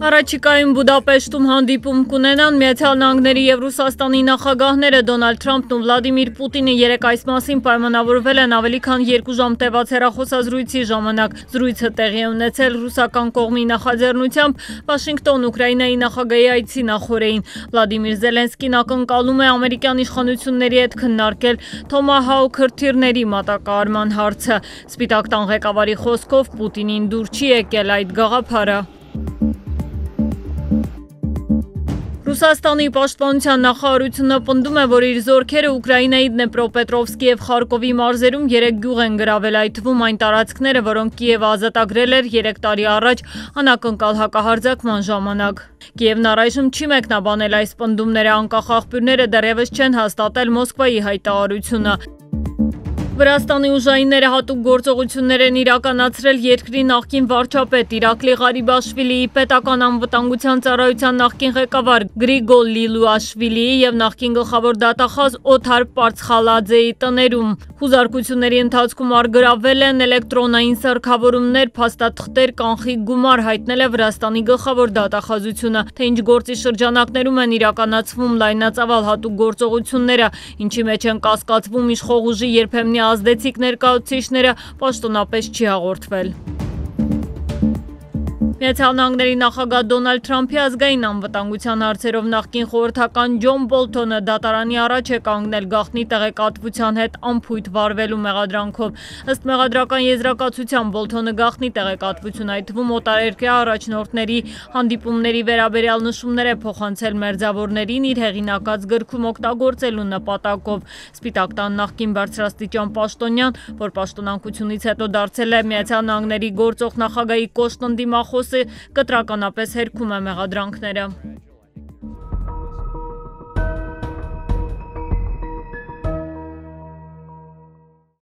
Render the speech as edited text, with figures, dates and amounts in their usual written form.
Առաջիկայում Բուդապեշտում հանդիպում կունենան Միացյալ Նահանգների և Ռուսաստանի նախագահները Դոնալդ Թրամփն ու Վլադիմիր Պուտինը երեկ այս մասին պայմանավորվել են ավելի քան 2 ժամ տևած հեռախոսազրույցի ժամանակ։ Զրույցը տեղի է ունեցել ռուսական կողմի նախաձեռնությամբ Վաշինգտոն Ուկրաինայի նախագահի այցի նախօրեին։ Վլադիմիր Զելենսկին ակնկալում է ամերիկյան իշխանությունների հետ քննարկել Թոմահաուք հրթիռների մատակարարման հարցը։ Սպիտակ տան ղեկավարի խոսքով Պուտինին դուր չի եկել այդ գաղափարը։ Ռուսաստանի պաշտպանության նախարարությունը պնդում է, որ իր զորքերը Ուկրաինայի Դնեպրոպետրովսկի և Խարկովի մարզերում 3 գյուղ են գրավել, այդ թվում այն տարածքները, որոնք Կիևը ազատագրել էր 3 տարի առաջ անակնկալ հակահարձակման ժամանակ։ Կիևն առայժմ չի մեկնաբանել այս պնդումները, անկախ աղբյուրները դեռևս չեն հաստատել Մոսկվայի հայտարարությունը։ Վրաստանի ուժայինները հատուկ գործողություններ են իրականացրել երկրի նախկին վարչապետ Իրակլի Ղարիբաշվիլիի, պետական անվտանգության ծառայության նախկին ղեկավար Գրիգոլ Լիլուաշվիլիի և նախկին գլխավոր դատախազ Օթար Պարցխալաձեի տներում։ Խուզարկությունների ընթացքում առգրավվել են էլեկտրոնային սարքավորումներ, փաստաթղթեր, կանխիկ գումար, հայտնել է Վրաստանի գլխավոր դատախազությունը, թե ինչ գործի շրջանակներում են իրականացվում լայնածավալ հատուկ գործողությունները, ինչի մեջ են կասկածվում իշխող ուժի երբեմնի ազդեցիկ ներկայացուցիչները, պաշտոնապես չի հաղորդվել։ Միացյալ Նահանգների նախագահ Դոնալդ Թրամփի ազգային անվտանգության հարցերով նախկին խորհրդական Ջոն Բոլթոնը դատարանի առաջ է կանգնել գաղտնի տեղեկատվության հետ անփույթ վարվելու մեղադրանքով։ Ըստ մեղադրական եզրակացության Բոլթոնը գաղտնի տեղեկատվություն, այդ թվում օտարերկրյա առաջնորդների հանդիպումների վերաբերյալ նշումներ է փոխանցել մերձավորներին իր հեղինակած գրքում օգտագործելու նպատակով։ Սպիտակ տան նախկին բարձրաստիճան պաշտոնյան, որ պաշտոնանկությունից հետո դարձել է Միացյալ Նահանգների գործող նախագահի կոշտ ընդդիմախոս, կտրականապես հերքում է մեղադրանքները։